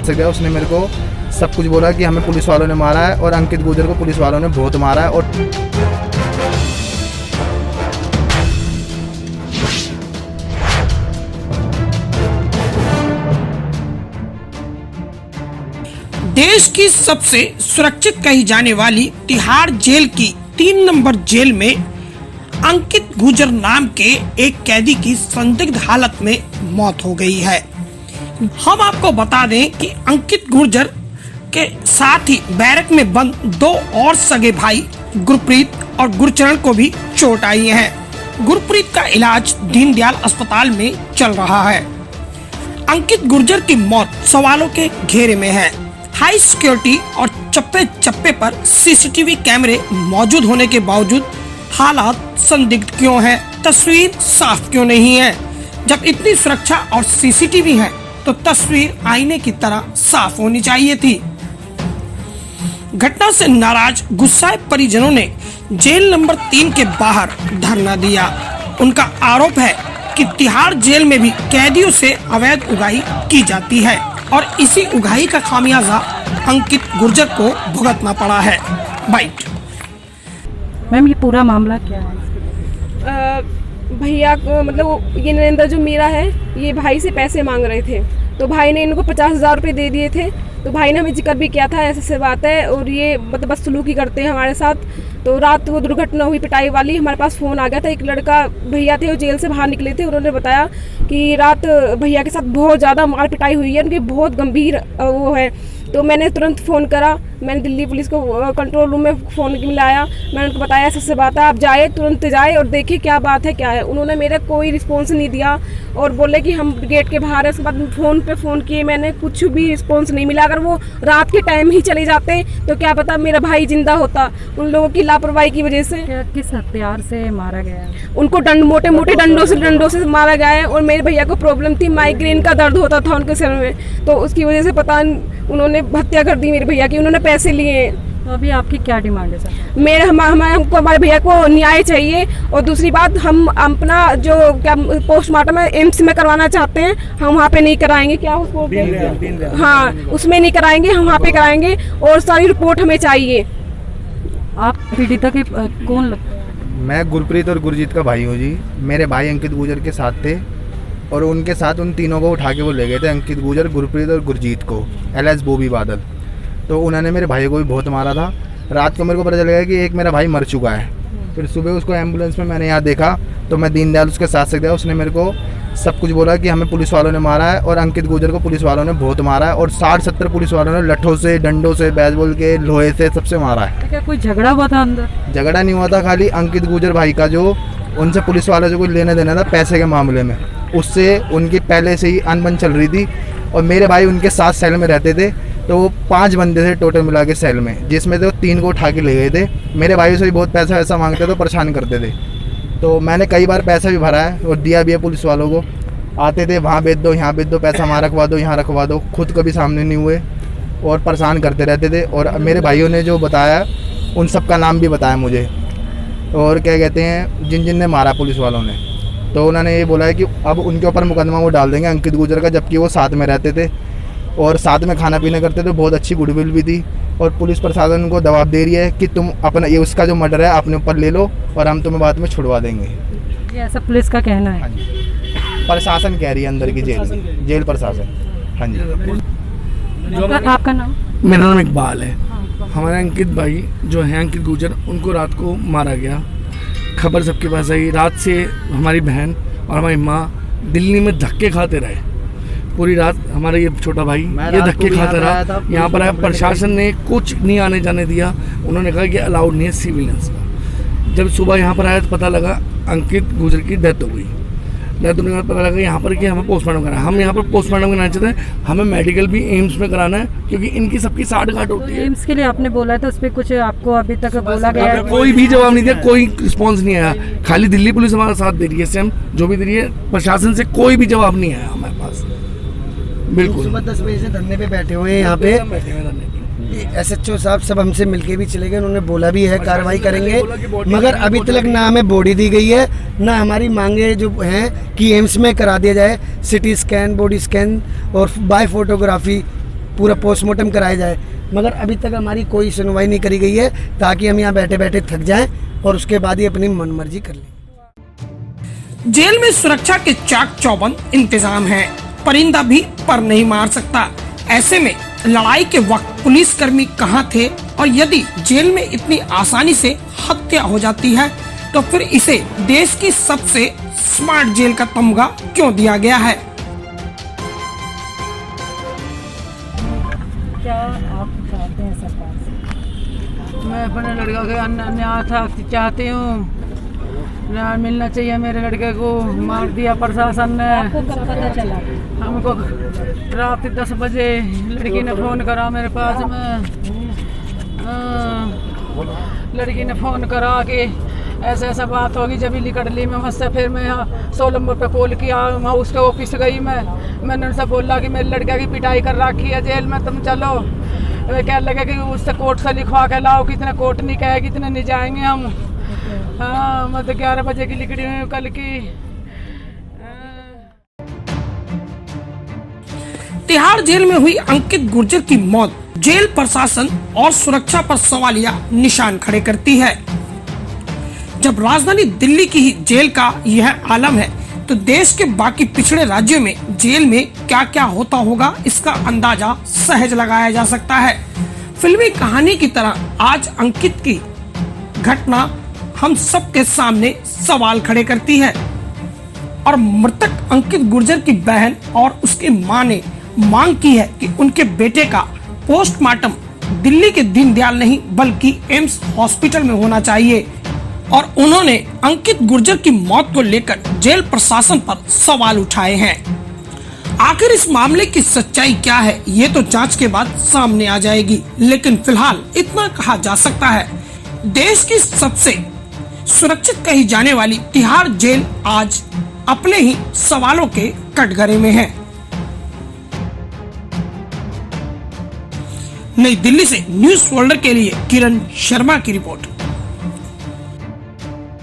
साथ से गया, उसने मेरे को सब कुछ बोला कि हमें पुलिस वालों ने मारा है और अंकित गुर्जर को पुलिस वालों ने बहुत मारा है। और देश की सबसे सुरक्षित कही जाने वाली तिहाड़ जेल की 3 नंबर जेल में अंकित गुर्जर नाम के एक कैदी की संदिग्ध हालत में मौत हो गई है। हम आपको बता दें कि अंकित गुर्जर के साथ ही बैरक में बंद 2 और सगे भाई गुरप्रीत और गुरचरण को भी चोट आई है। गुरप्रीत का इलाज दीनदयाल अस्पताल में चल रहा है। अंकित गुर्जर की मौत सवालों के घेरे में है। हाई सिक्योरिटी और चप्पे चप्पे पर सीसीटीवी कैमरे मौजूद होने के बावजूद हालात संदिग्ध क्यों हैं? तस्वीर साफ क्यों नहीं है? जब इतनी सुरक्षा और सीसीटीवी है तो तस्वीर आईने की तरह साफ होनी चाहिए थी। घटना से नाराज गुस्साए परिजनों ने जेल नंबर 3 के बाहर धरना दिया। उनका आरोप है कि तिहाड़ जेल में भी कैदियों से अवैध उगाही की जाती है और इसी उगाही का खामियाजा अंकित गुर्जर को भुगतना पड़ा है। बाइट मैम, ये पूरा मामला क्या है? भैया को मतलब ये नरेंद्र जो मेरा है, ये भाई से पैसे मांग रहे थे, तो भाई ने इनको 50,000 रुपये दे दिए थे। तो भाई ने हमें जिक्र भी किया था ऐसे बात है, और ये मतलब बदसलूकी करते हैं हमारे साथ। तो रात वो दुर्घटना हुई पिटाई वाली, हमारे पास फ़ोन आ गया था। एक लड़का भैया थे, वो जेल से बाहर निकले थे, उन्होंने बताया कि रात भैया के साथ बहुत ज़्यादा मार पिटाई हुई है, उनकी बहुत गंभीर वो है। तो मैंने तुरंत फ़ोन करा, मैंने दिल्ली पुलिस को कंट्रोल रूम में फ़ोन मिलाया, मैंने उनको बताया ऐसे बात है, आप जाए, तुरंत जाए और देखिए क्या बात है क्या है। उन्होंने मेरा कोई रिस्पॉन्स नहीं दिया और बोले कि हम गेट के बाहर है। उसके बाद फ़ोन पे फ़ोन किए मैंने, कुछ भी रिस्पॉन्स नहीं मिला। अगर वो रात के टाइम ही चले जाते तो क्या पता मेरा भाई जिंदा होता। उन लोगों की लापरवाही की वजह से। किस हथियार से मारा गया? उनको मोटे मोटे डंडों से मारा गया है। और मेरे भैया को प्रॉब्लम थी, माइग्रेन का दर्द होता था उनके सिर में, तो उसकी वजह से पता उन्होंने हत्या कर दी मेरे भैया की। उन्होंने पैसे लिए। तो अभी आपकी क्या डिमांड है सर? हमको हमारे भैया को न्याय चाहिए। और दूसरी बात, हम अपना जो क्या पोस्टमार्टम एम्स में करवाना चाहते हैं, हम वहाँ पे नहीं कराएंगे। क्या उसको हाँ, उसमें नहीं कराएंगे, हम वहाँ पे कराएंगे। और सारी रिपोर्ट हमें चाहिए। आप पीड़िता के कौन लगते हैं? मैं गुरप्रीत और गुरजीत का भाई हूँ जी। मेरे भाई अंकित गुर्जर के साथ थे और उनके साथ उन तीनों को उठा के वो ले गए थे, अंकित गुर्जर, गुरप्रीत और गुरजीत को, एलएस बॉबी बादल। तो उन्होंने मेरे भाई को भी बहुत मारा था। रात को मेरे को पता चल गया कि एक मेरा भाई मर चुका है। फिर सुबह उसको एम्बुलेंस में मैंने यहाँ देखा, तो मैं दीनदयाल उसके साथ से गया। उसने मेरे को सब कुछ बोला कि हमें पुलिस वालों ने मारा है और अंकित गुर्जर को पुलिस वालों ने बहुत मारा है। और 60-70 पुलिस वालों ने लट्ठों से, डंडों से, बेसबॉल के, लोहे से, सबसे मारा है। क्या कोई झगड़ा हुआ था अंदर? झगड़ा नहीं हुआ था, खाली अंकित गुर्जर भाई का जो उनसे पुलिस वालों से कुछ लेने देना था पैसे के मामले में, उससे उनकी पहले से ही अनबन चल रही थी। और मेरे भाई उनके साथ सेल में रहते थे, तो वो 5 बंदे थे टोटल मिला के सेल में, जिसमें से वो 3 को उठा के ले गए थे। मेरे भाई से भी बहुत पैसा वैसा मांगते थे, परेशान करते थे। तो मैंने कई बार पैसा भी भरा है और दिया भी है पुलिस वालों को। आते थे, वहाँ बेच दो, यहाँ बेच दो, पैसा वहाँ रखवा दो, यहाँ रखवा दो, खुद कभी सामने नहीं हुए और परेशान करते रहते थे। और मेरे भाइयों ने जो बताया, उन सब का नाम भी बताया मुझे, और क्या कहते हैं, जिन जिन ने मारा पुलिस वालों ने, तो उन्होंने ये बोला है कि अब उनके ऊपर मुकदमा वो डाल देंगे अंकित गुर्जर का, जबकि वो साथ में रहते थे और साथ में खाना पीना करते थे। बहुत अच्छी गुडविल भी थी। और पुलिस प्रशासन उनको दबाव दे रही है कि तुम अपना ये उसका जो मर्डर है अपने ऊपर ले लो और हम तुम्हें बाद में छुड़वा देंगे। ये ऐसा पुलिस का कहना है? हाँ जी, प्रशासन कह रही है, अंदर की जेल प्रशासन। हाँ जी। आपका नाम? मेरा नाम इकबाल है। हमारे अंकित भाई जो हैं, अंकित गुर्जर, उनको रात को मारा गया। खबर सबके पास आई। रात से हमारी बहन और हमारी माँ दिल्ली में धक्के खाते रहे पूरी रात। हमारा ये छोटा भाई ये धक्के खाता रहा, यहाँ पर आया। प्रशासन ने कुछ नहीं आने जाने दिया। उन्होंने कहा कि अलाउड नहीं है सिविलियंस का। जब सुबह यहाँ पर आया तो पता लगा अंकित गुर्जर की डेथ हो गई। डेथ होने के बाद पता लगा यहाँ पर कि हमें पोस्टमार्टम कराना है। हम यहाँ पर पोस्टमार्टम कराना चाहते हैं, हमें मेडिकल भी एम्स में कराना है, क्योंकि इनकी सबकी 60 गांठ होती है। एम्स के लिए आपने बोला था, उस पर कुछ आपको अभी तक बोला गया? कोई भी जवाब नहीं दिया, कोई रिस्पॉन्स नहीं आया। खाली दिल्ली पुलिस हमारा साथ दे रही है, सेम जो भी दे रही है। प्रशासन से कोई भी जवाब नहीं आया हमारे पास। बिल्कुल सुबह 10 बजे से धरने पे बैठे हुए हैं यहाँ पे। SHO साहब सब हमसे मिलके भी चले गए। उन्होंने बोला भी है कार्रवाई करेंगे, मगर अभी तक ना हमें बॉडी दी गई है, ना हमारी मांगे जो हैं कि एम्स में करा दिया जाए सिटी स्कैन, बॉडी स्कैन और बाय फोटोग्राफी पूरा पोस्टमार्टम कराया जाए, मगर अभी तक हमारी कोई सुनवाई नहीं करी गई है, ताकि हम यहाँ बैठे बैठे थक जाएं और उसके बाद ही अपनी मनमर्जी कर लें। जेल में सुरक्षा के चाक चौबंद इंतजाम है, परिंदा भी पर नहीं मार सकता। ऐसे में लड़ाई के वक्त पुलिसकर्मी कहाँ थे, और यदि जेल में इतनी आसानी से हत्या हो जाती है तो फिर इसे देश की सबसे स्मार्ट जेल का तमगा क्यों दिया गया है? क्या आप चाहते हैं सरकार से? मैं अपने लड़का के न्याय चाहती हूँ, न्याय मिलना चाहिए। मेरे लड़के को मार दिया प्रशासन ने। आपको कब पता चला? हमको रात 10 बजे लड़की ने फ़ोन करा मेरे पास में। लड़की ने फ़ोन करा कि ऐसा बात होगी। जब निकट ली मैं मुझसे, फिर मैं यहाँ 100 नंबर पे कॉल किया, वहाँ उसके ऑफिस गई मैंने उनसे बोला कि मेरे लड़के की पिटाई कर रखी है जेल में, तुम चलो। वे कह लगे कि उससे कोर्ट से लिखवा के लाओ, कितने कोर्ट नहीं कहे, कितने नहीं जाएंगे हम। हाँ, मैं तो 11 बजे की निकली हूँ कल की। तिहाड़ जेल में हुई अंकित गुर्जर की मौत जेल प्रशासन और सुरक्षा पर सवालिया निशान खड़े करती है। जब राजधानी दिल्ली की ही जेल का यह आलम है तो देश के बाकी पिछड़े राज्यों में जेल में क्या क्या होता होगा, इसका अंदाजा सहज लगाया जा सकता है। फिल्मी कहानी की तरह आज अंकित की घटना हम सबके सामने सवाल खड़े करती है, और मृतक अंकित गुर्जर की बहन और उसकी मां ने मांग की है कि उनके बेटे का पोस्टमार्टम दिल्ली के दीनदयाल नहीं बल्कि एम्स हॉस्पिटल में होना चाहिए, और उन्होंने अंकित गुर्जर की मौत को लेकर जेल प्रशासन पर सवाल उठाए हैं। आखिर इस मामले की सच्चाई क्या है, ये तो जांच के बाद सामने आ जाएगी, लेकिन फिलहाल इतना कहा जा सकता है, देश की सबसे सुरक्षित कही जाने वाली तिहाड़ जेल आज अपने ही सवालों के कटघरे में है। नई दिल्ली से न्यूज़ फोल्डर के लिए किरण शर्मा की रिपोर्ट।